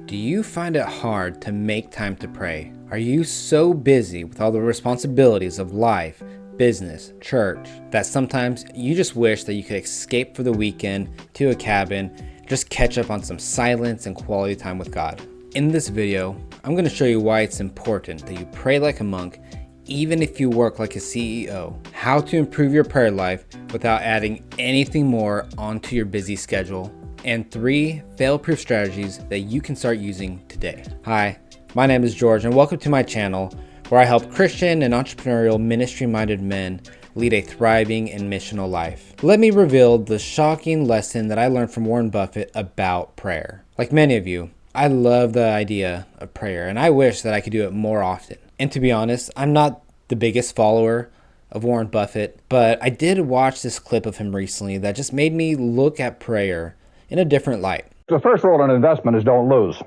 Do you find it hard to make time to pray? Are you so busy with all the responsibilities of life, business, church, that sometimes you just wish that you could escape for the weekend to a cabin, just catch up on some silence and quality time with God? In this video, I'm going to show you why it's important that you pray like a monk even if you work like a CEO, how to improve your prayer life without adding anything more onto your busy schedule, and 3 fail-proof strategies that you can start using today. Hi, my name is George and welcome to my channel where I help Christian and entrepreneurial ministry-minded men lead a thriving and missional life. Let me reveal the shocking lesson that I learned from Warren Buffett about prayer. Like many of you, I love the idea of prayer and I wish that I could do it more often. And to be honest, I'm not the biggest follower of Warren Buffett, but I did watch this clip of him recently that just made me look at prayer in a different light. The first rule in investment is don't lose.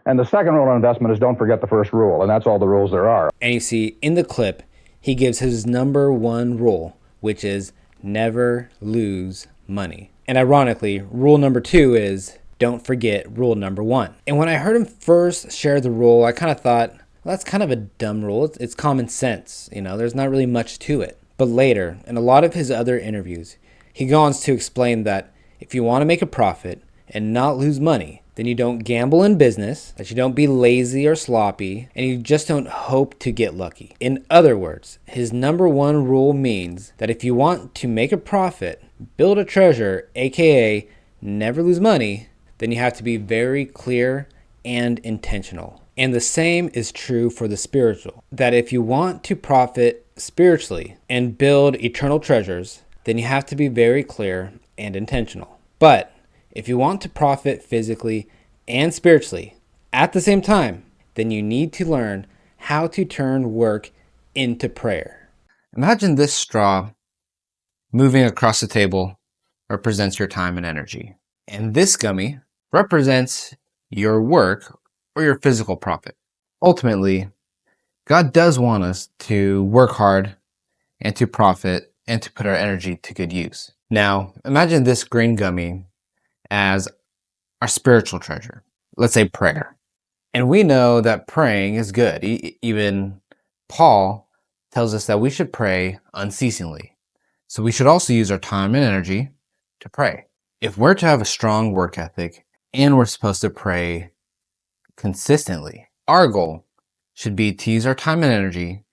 And the second rule in investment is don't forget the first rule. And that's all the rules there are. And you see, in the clip, he gives his number 1 rule, which is never lose money. And ironically, rule number 2 is don't forget rule number 1. And when I heard him first share the rule, I kind of thought, well, that's kind of a dumb rule. It's common sense, there's not really much to it. But later, in a lot of his other interviews, he goes on to explain that if you want to make a profit and not lose money, then you don't gamble in business, that you don't be lazy or sloppy, and you just don't hope to get lucky. In other words, his number 1 rule means that if you want to make a profit, build a treasure, aka never lose money, then you have to be very clear and intentional. And the same is true for the spiritual, that if you want to profit spiritually and build eternal treasures, then you have to be very clear and intentional. But if you want to profit physically and spiritually at the same time, then you need to learn how to turn work into prayer. Imagine this straw moving across the table represents your time and energy. And this gummy represents your work or your physical profit. Ultimately, God does want us to work hard and to profit and to put our energy to good use. Now, imagine this green gummy as our spiritual treasure. Let's say prayer. And we know that praying is good. Even Paul tells us that we should pray unceasingly. So we should also use our time and energy to pray. If we're to have a strong work ethic and we're supposed to pray consistently, our goal should be to use our time and energy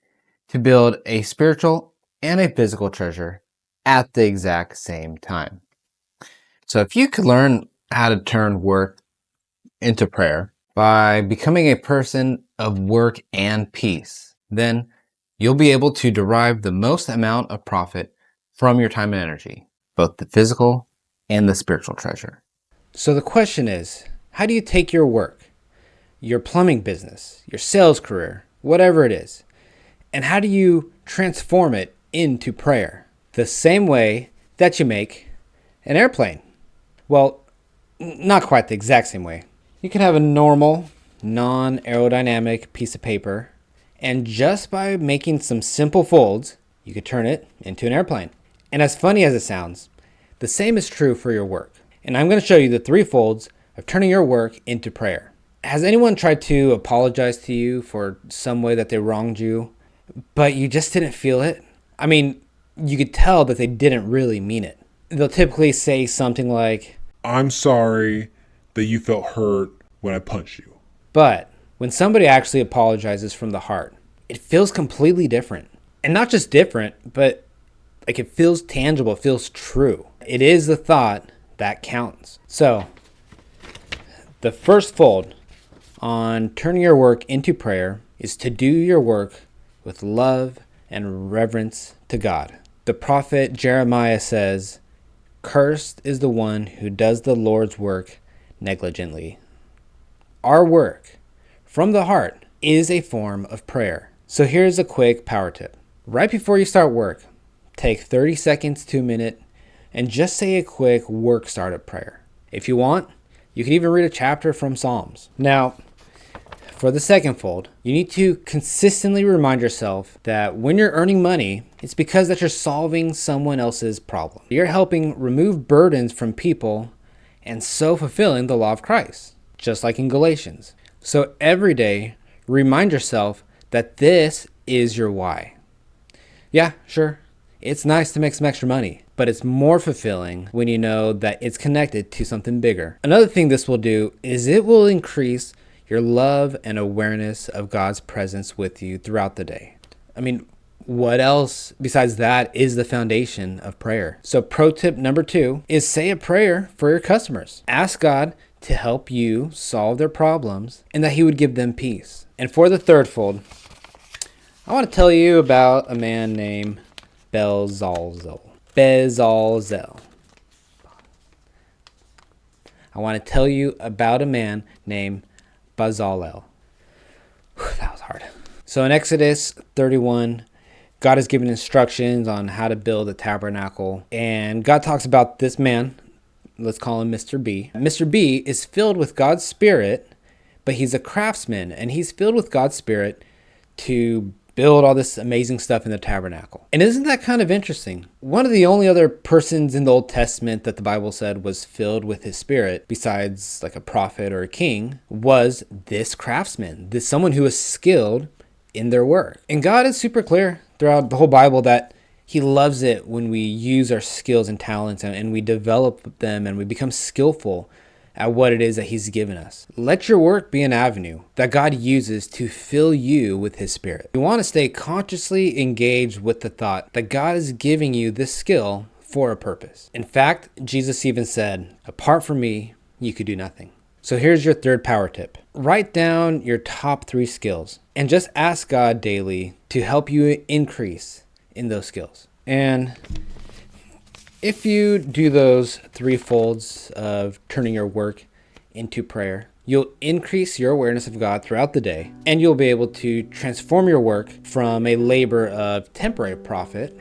to build a spiritual and a physical treasure at the exact same time. So if you could learn how to turn work into prayer by becoming a person of work and peace, then you'll be able to derive the most amount of profit from your time and energy, both the physical and the spiritual treasure. So the question is, how do you take your work, your plumbing business, your sales career, whatever it is, and how do you transform it into prayer? The same way that you make an airplane. Well, not quite the exact same way. You can have a normal, non-aerodynamic piece of paper, and just by making some simple folds, you could turn it into an airplane. And as funny as it sounds, the same is true for your work. And I'm going to show you the 3 folds of turning your work into prayer. Has anyone tried to apologize to you for some way that they wronged you, but you just didn't feel it? I mean, you could tell that they didn't really mean it. They'll typically say something like, I'm sorry that you felt hurt when I punched you. But when somebody actually apologizes from the heart, it feels completely different. And not just different, but it feels tangible, it feels true. It is the thought that counts. So, the first fold on turning your work into prayer is to do your work with love and reverence to God. The prophet Jeremiah says, "Cursed is the one who does the Lord's work negligently." Our work from the heart is a form of prayer. So here's a quick power tip. Right before you start work, take 30 seconds to a minute and just say a quick work startup prayer. If you want, you can even read a chapter from Psalms. Now, for the second fold, you need to consistently remind yourself that when you're earning money, it's because that you're solving someone else's problem. You're helping remove burdens from people and so fulfilling the law of Christ. just like in Galatians. So every day, remind yourself that this is your why. Yeah, sure, it's nice to make some extra money, but it's more fulfilling when you know that it's connected to something bigger. Another thing this will do is it will increase your love and awareness of God's presence with you throughout the day. I mean, what else besides that is the foundation of prayer? So pro tip number 2 is say a prayer for your customers. Ask God to help you solve their problems and that he would give them peace. And for the third fold, I want to tell you about a man named Bezalel. I want to tell you about a man named Bezalel. That was hard. So in Exodus 31, God is giving instructions on how to build a tabernacle. And God talks about this man. Let's call him Mr. B. Mr. B is filled with God's Spirit, but he's a craftsman. And he's filled with God's Spirit to build all this amazing stuff in the tabernacle. And isn't that kind of interesting? One of the only other persons in the Old Testament that the Bible said was filled with his Spirit, besides like a prophet or a king, was this craftsman, this someone who was skilled in their work. And God is super clear throughout the whole Bible that he loves it when we use our skills and talents and we develop them and we become skillful at what it is that he's given us. Let your work be an avenue that God uses to fill you with his Spirit. You want to stay consciously engaged with the thought that God is giving you this skill for a purpose. In fact, Jesus even said, apart from me, you could do nothing. So here's your third power tip. Write down your top 3 skills and just ask God daily to help you increase in those skills. And if you do those 3 folds of turning your work into prayer, you'll increase your awareness of God throughout the day, and you'll be able to transform your work from a labor of temporary profit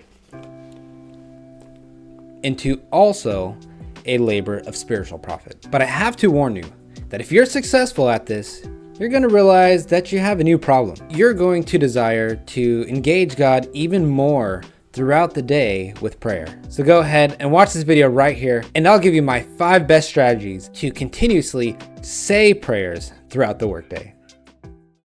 into also a labor of spiritual profit. But I have to warn you that if you're successful at this, you're going to realize that you have a new problem. You're going to desire to engage God even more throughout the day with prayer. So go ahead and watch this video right here, and I'll give you my 5 best strategies to continuously say prayers throughout the workday.